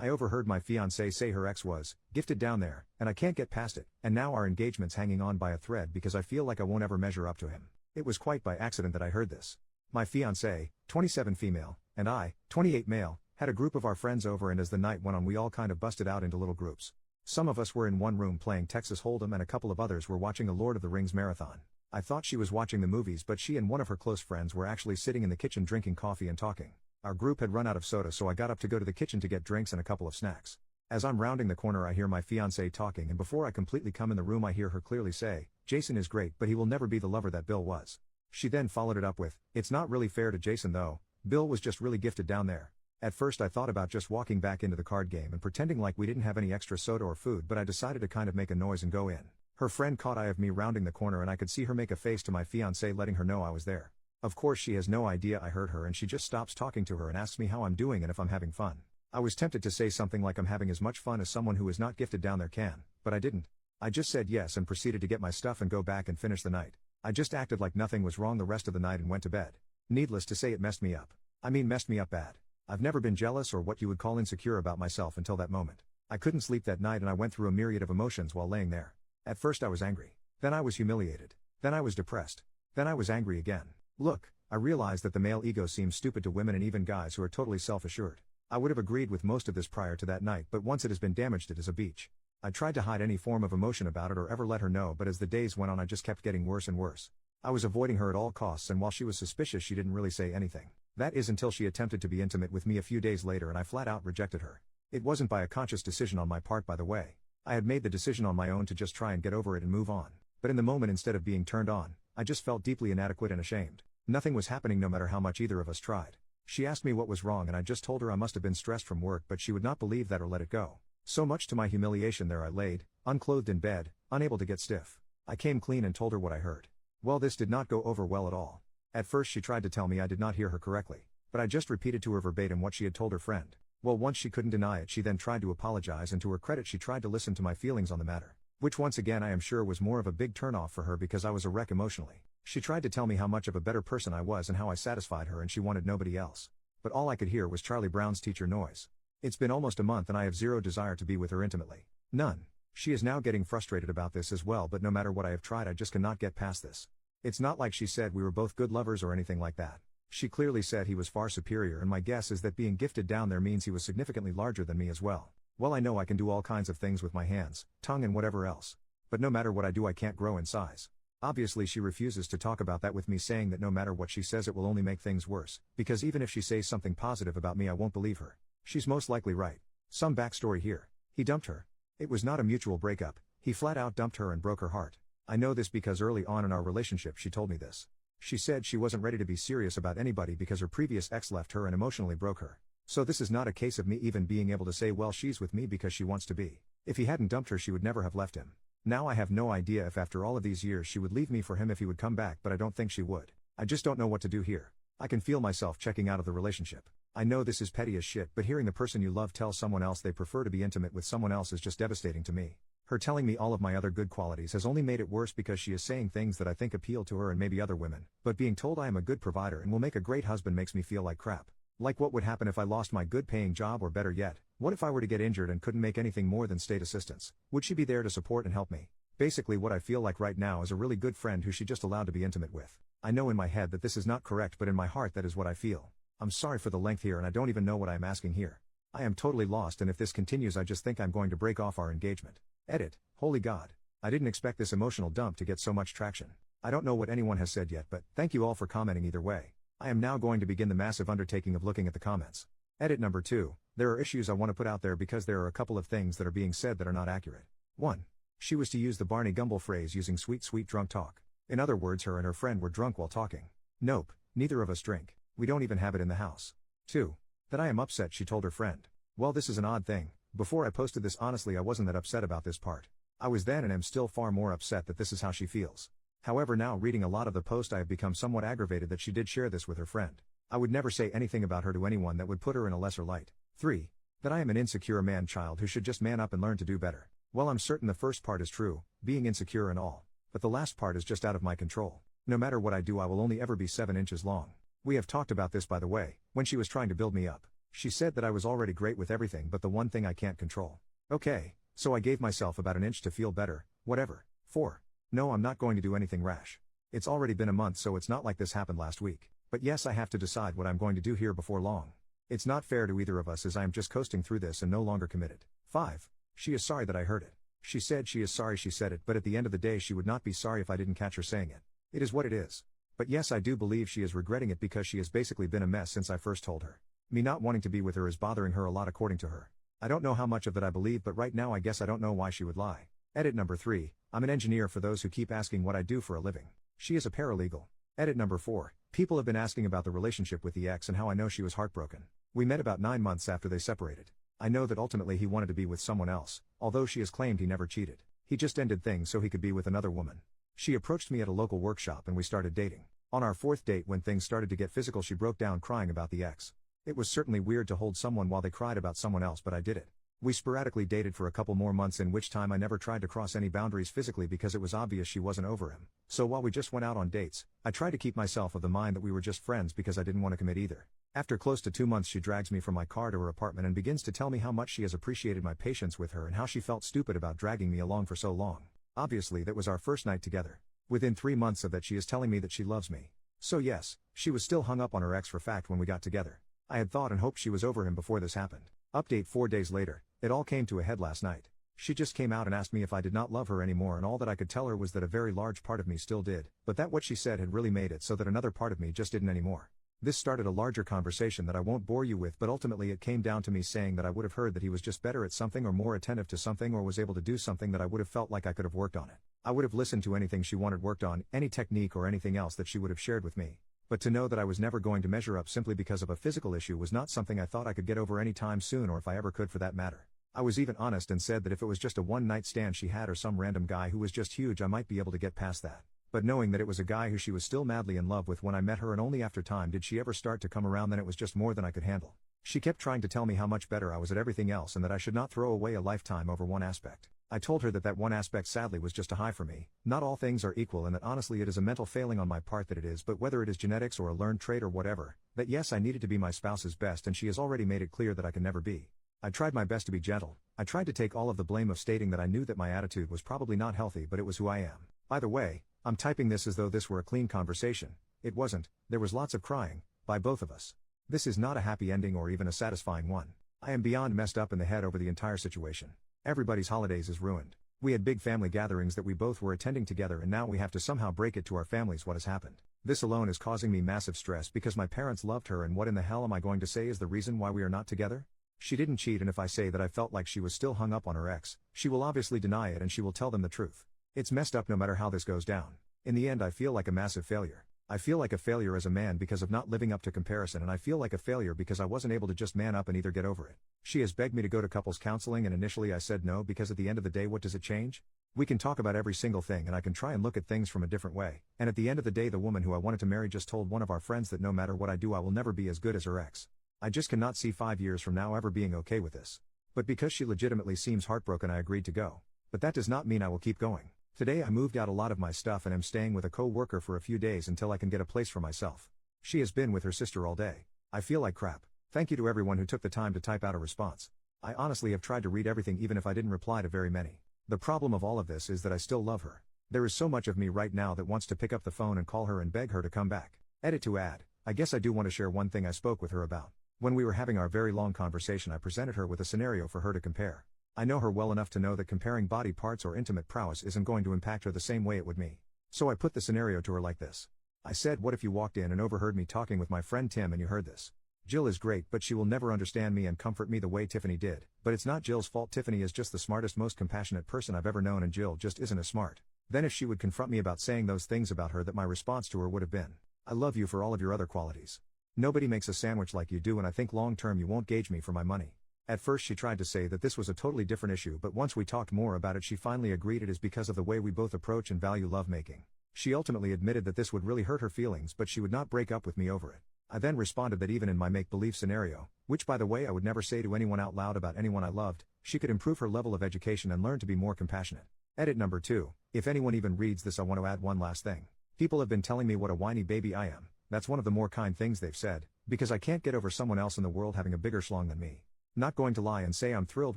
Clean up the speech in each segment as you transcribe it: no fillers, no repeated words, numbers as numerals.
I overheard my fiancée say her ex was gifted down there, and I can't get past it, and now our engagement's hanging on by a thread because I feel like I won't ever measure up to him. It was quite by accident that I heard this. My fiancée, 27 female, and I, 28 male, had a group of our friends over, and as the night went on we all kind of busted out into little groups. Some of us were in one room playing Texas Hold'em and a couple of others were watching a Lord of the Rings marathon. I thought she was watching the movies, but she and one of her close friends were actually sitting in the kitchen drinking coffee and talking. Our group had run out of soda, so I got up to go to the kitchen to get drinks and a couple of snacks. As I'm rounding the corner I hear my fiancée talking, and before I completely come in the room I hear her clearly say, "Jason is great, but he will never be the lover that Bill was." She then followed it up with, "It's not really fair to Jason though, Bill was just really gifted down there." At first I thought about just walking back into the card game and pretending like we didn't have any extra soda or food, but I decided to kind of make a noise and go in. Her friend caught eye of me rounding the corner and I could see her make a face to my fiancée letting her know I was there. Of course she has no idea I heard her, and she just stops talking to her and asks me how I'm doing and if I'm having fun. I was tempted to say something like I'm having as much fun as someone who is not gifted down there can, but I didn't. I just said yes and proceeded to get my stuff and go back and finish the night. I just acted like nothing was wrong the rest of the night and went to bed. Needless to say, it messed me up. Messed me up bad. I've never been jealous or what you would call insecure about myself until that moment. I couldn't sleep that night and I went through a myriad of emotions while laying there. At first I was angry. Then I was humiliated. Then I was depressed. Then I was angry again. Look, I realized that the male ego seems stupid to women and even guys who are totally self-assured. I would have agreed with most of this prior to that night, but once it has been damaged it is a beach. I tried to hide any form of emotion about it or ever let her know, but as the days went on I just kept getting worse and worse. I was avoiding her at all costs, and while she was suspicious she didn't really say anything. That is until she attempted to be intimate with me a few days later and I flat out rejected her. It wasn't by a conscious decision on my part, by the way. I had made the decision on my own to just try and get over it and move on. But in the moment, instead of being turned on, I just felt deeply inadequate and ashamed. Nothing was happening no matter how much either of us tried. She asked me what was wrong and I just told her I must have been stressed from work, but she would not believe that or let it go. So much to my humiliation, there I laid, unclothed in bed, unable to get stiff. I came clean and told her what I heard. Well, this did not go over well at all. At first she tried to tell me I did not hear her correctly, but I just repeated to her verbatim what she had told her friend. Well, once she couldn't deny it, she then tried to apologize, and to her credit she tried to listen to my feelings on the matter, which once again I am sure was more of a big turnoff for her because I was a wreck emotionally. She tried to tell me how much of a better person I was and how I satisfied her and she wanted nobody else. But all I could hear was Charlie Brown's teacher noise. It's been almost a month and I have zero desire to be with her intimately. None. She is now getting frustrated about this as well, but no matter what I have tried I just cannot get past this. It's not like she said we were both good lovers or anything like that. She clearly said he was far superior, and my guess is that being gifted down there means he was significantly larger than me as well. Well, I know I can do all kinds of things with my hands, tongue and whatever else. But no matter what I do I can't grow in size. Obviously she refuses to talk about that with me, saying that no matter what she says it will only make things worse, because even if she says something positive about me I won't believe her. She's most likely right. Some backstory here. He dumped her. It was not a mutual breakup, he flat out dumped her and broke her heart. I know this because early on in our relationship she told me this. She said she wasn't ready to be serious about anybody because her previous ex left her and emotionally broke her. So this is not a case of me even being able to say, well, she's with me because she wants to be. If he hadn't dumped her she would never have left him. Now I have no idea if after all of these years she would leave me for him if he would come back, but I don't think she would. I just don't know what to do here. I can feel myself checking out of the relationship. I know this is petty as shit, but hearing the person you love tell someone else they prefer to be intimate with someone else is just devastating to me. Her telling me all of my other good qualities has only made it worse because she is saying things that I think appeal to her and maybe other women, but being told I am a good provider and will make a great husband makes me feel like crap. Like what would happen if I lost my good paying job, or better yet, what if I were to get injured and couldn't make anything more than state assistance? Would she be there to support and help me? Basically what I feel like right now is a really good friend who she just allowed to be intimate with. I know in my head that this is not correct, but in my heart that is what I feel. I'm sorry for the length here and I don't even know what I am asking here. I am totally lost, and if this continues I just think I'm going to break off our engagement. Edit. Holy God. I didn't expect this emotional dump to get so much traction. I don't know what anyone has said yet, but thank you all for commenting either way. I am now going to begin the massive undertaking of looking at the comments. Edit number 2. There are issues I want to put out there because there are a couple of things that are being said that are not accurate. 1. She was to use the Barney Gumble phrase using sweet drunk talk. In other words, her and her friend were drunk while talking. Nope, neither of us drink. We don't even have it in the house. 2. That I am upset she told her friend. Well, this is an odd thing. Before I posted this, honestly I wasn't that upset about this part. I was then and am still far more upset that this is how she feels. However, now reading a lot of the post I have become somewhat aggravated that she did share this with her friend. I would never say anything about her to anyone that would put her in a lesser light. 3. That I am an insecure man-child who should just man up and learn to do better. Well, I'm certain the first part is true, being insecure and all. But the last part is just out of my control. No matter what I do I will only ever be 7 inches long. We have talked about this, by the way, when she was trying to build me up. She said that I was already great with everything but the one thing I can't control. Okay, so I gave myself about an inch to feel better, whatever. 4. No, I'm not going to do anything rash. It's already been a month, so it's not like this happened last week. But yes, I have to decide what I'm going to do here before long. It's not fair to either of us, as I am just coasting through this and no longer committed. 5. She is sorry that I heard it. She said she is sorry she said it, but at the end of the day she would not be sorry if I didn't catch her saying it. It is what it is. But yes, I do believe she is regretting it because she has basically been a mess since I first told her. Me not wanting to be with her is bothering her a lot according to her. I don't know how much of that I believe, but right now I guess I don't know why she would lie. Edit number 3, I'm an engineer for those who keep asking what I do for a living. She is a paralegal. Edit number 4, people have been asking about the relationship with the ex and how I know she was heartbroken. We met about 9 months after they separated. I know that ultimately he wanted to be with someone else, although she has claimed he never cheated. He just ended things so he could be with another woman. She approached me at a local workshop and we started dating. On our 4th date, when things started to get physical, she broke down crying about the ex. It was certainly weird to hold someone while they cried about someone else, but I did it. We sporadically dated for a couple more months, in which time I never tried to cross any boundaries physically because it was obvious she wasn't over him. So while we just went out on dates, I tried to keep myself of the mind that we were just friends because I didn't want to commit either. After close to 2 months, she drags me from my car to her apartment and begins to tell me how much she has appreciated my patience with her and how she felt stupid about dragging me along for so long. Obviously that was our first night together. Within 3 months of that, she is telling me that she loves me. So yes, she was still hung up on her ex for fact when we got together. I had thought and hoped she was over him before this happened. Update 4 days later, it all came to a head last night. She just came out and asked me if I did not love her anymore, and all that I could tell her was that a very large part of me still did, but that what she said had really made it so that another part of me just didn't anymore. This started a larger conversation that I won't bore you with, but ultimately it came down to me saying that I would have heard that he was just better at something or more attentive to something or was able to do something that I would have felt like I could have worked on it. I would have listened to anything she wanted worked on, any technique or anything else that she would have shared with me. But to know that I was never going to measure up simply because of a physical issue was not something I thought I could get over any time soon, or if I ever could for that matter. I was even honest and said that if it was just a one-night stand she had or some random guy who was just huge, I might be able to get past that. But knowing that it was a guy who she was still madly in love with when I met her, and only after time did she ever start to come around, then it was just more than I could handle. She kept trying to tell me how much better I was at everything else and that I should not throw away a lifetime over one aspect. I told her that that one aspect sadly was just a high for me. Not all things are equal, and that honestly it is a mental failing on my part that it is, but whether it is genetics or a learned trait or whatever, that yes, I needed to be my spouse's best, and she has already made it clear that I can never be. I tried my best to be gentle. I tried to take all of the blame of stating that I knew that my attitude was probably not healthy, but it was who I am. By the way, I'm typing this as though this were a clean conversation. It wasn't. There was lots of crying, by both of us. This is not a happy ending or even a satisfying one. I am beyond messed up in the head over the entire situation. Everybody's holidays is ruined. We had big family gatherings that we both were attending together, and now we have to somehow break it to our families what has happened. This alone is causing me massive stress because my parents loved her, and what in the hell am I going to say is the reason why we are not together? She didn't cheat, and if I say that I felt like she was still hung up on her ex, she will obviously deny it and she will tell them the truth. It's messed up no matter how this goes down. In the end I feel like a massive failure. I feel like a failure as a man because of not living up to comparison, and I feel like a failure because I wasn't able to just man up and either get over it. She has begged me to go to couples counseling, and initially I said no because at the end of the day what does it change? We can talk about every single thing and I can try and look at things from a different way, and at the end of the day the woman who I wanted to marry just told one of our friends that no matter what I do I will never be as good as her ex. I just cannot see 5 years from now ever being okay with this. But because she legitimately seems heartbroken I agreed to go. But that does not mean I will keep going. Today I moved out a lot of my stuff and am staying with a co-worker for a few days until I can get a place for myself. She has been with her sister all day. I feel like crap. Thank you to everyone who took the time to type out a response. I honestly have tried to read everything even if I didn't reply to very many. The problem of all of this is that I still love her. There is so much of me right now that wants to pick up the phone and call her and beg her to come back. Edit to add, I guess I do want to share one thing I spoke with her about. When we were having our very long conversation I presented her with a scenario for her to compare. I know her well enough to know that comparing body parts or intimate prowess isn't going to impact her the same way it would me. So I put the scenario to her like this. I said, what if you walked in and overheard me talking with my friend Tim and you heard this? Jill is great, but she will never understand me and comfort me the way Tiffany did. But it's not Jill's fault. Tiffany is just the smartest, most compassionate person I've ever known, and Jill just isn't as smart. Then if she would confront me about saying those things about her, that my response to her would have been, I love you for all of your other qualities. Nobody makes a sandwich like you do, and I think long term you won't gauge me for my money. At first she tried to say that this was a totally different issue, but once we talked more about it she finally agreed it is because of the way we both approach and value lovemaking. She ultimately admitted that this would really hurt her feelings, but she would not break up with me over it. I then responded that even in my make-believe scenario, which by the way I would never say to anyone out loud about anyone I loved, she could improve her level of education and learn to be more compassionate. Edit number 2, if anyone even reads this I want to add one last thing. People have been telling me what a whiny baby I am. That's one of the more kind things they've said. Because I can't get over someone else in the world having a bigger schlong than me. Not going to lie and say I'm thrilled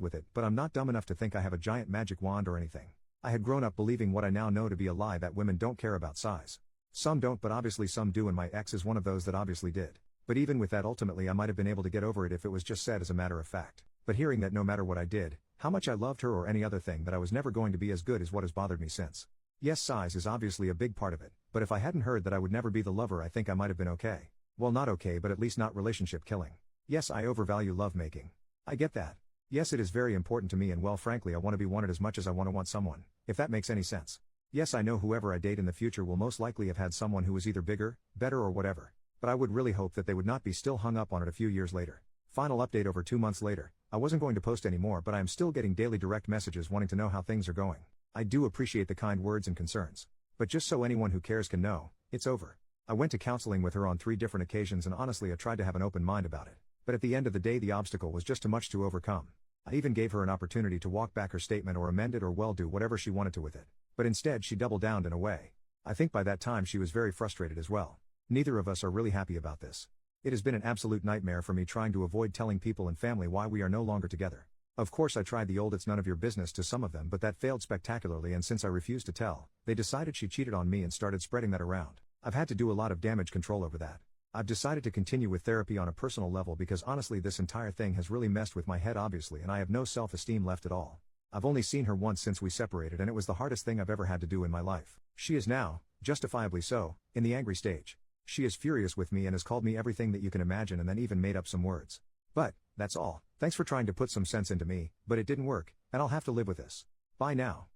with it, but I'm not dumb enough to think I have a giant magic wand or anything. I had grown up believing what I now know to be a lie, that women don't care about size. Some don't, but obviously some do, and my ex is one of those that obviously did. But even with that, ultimately I might have been able to get over it if it was just said as a matter of fact. But hearing that no matter what I did, how much I loved her or any other thing, that I was never going to be as good, is what has bothered me since. Yes, size is obviously a big part of it, but if I hadn't heard that I would never be the lover, I think I might have been okay. Well, not okay, but at least not relationship killing. Yes, I overvalue lovemaking. I get that. Yes, it is very important to me, and well, frankly, I want to be wanted as much as I want someone, if that makes any sense. Yes, I know whoever I date in the future will most likely have had someone who was either bigger, better, or whatever, but I would really hope that they would not be still hung up on it a few years later. Final update over 2 months later. I wasn't going to post anymore, but I am still getting daily direct messages wanting to know how things are going. I do appreciate the kind words and concerns. But just so anyone who cares can know, it's over. I went to counseling with her on 3 different occasions, and honestly I tried to have an open mind about it. But at the end of the day, the obstacle was just too much to overcome. I even gave her an opportunity to walk back her statement or amend it or well, do whatever she wanted to with it. But instead she doubled down in a way. I think by that time she was very frustrated as well. Neither of us are really happy about this. It has been an absolute nightmare for me trying to avoid telling people and family why we are no longer together. Of course I tried the old "it's none of your business" to some of them, but that failed spectacularly, and since I refused to tell, they decided she cheated on me and started spreading that around. I've had to do a lot of damage control over that. I've decided to continue with therapy on a personal level because honestly this entire thing has really messed with my head obviously, and I have no self-esteem left at all. I've only seen her once since we separated, and it was the hardest thing I've ever had to do in my life. She is now, justifiably so, in the angry stage. She is furious with me and has called me everything that you can imagine, and then even made up some words. But, that's all. Thanks for trying to put some sense into me, but it didn't work, and I'll have to live with this. Bye now.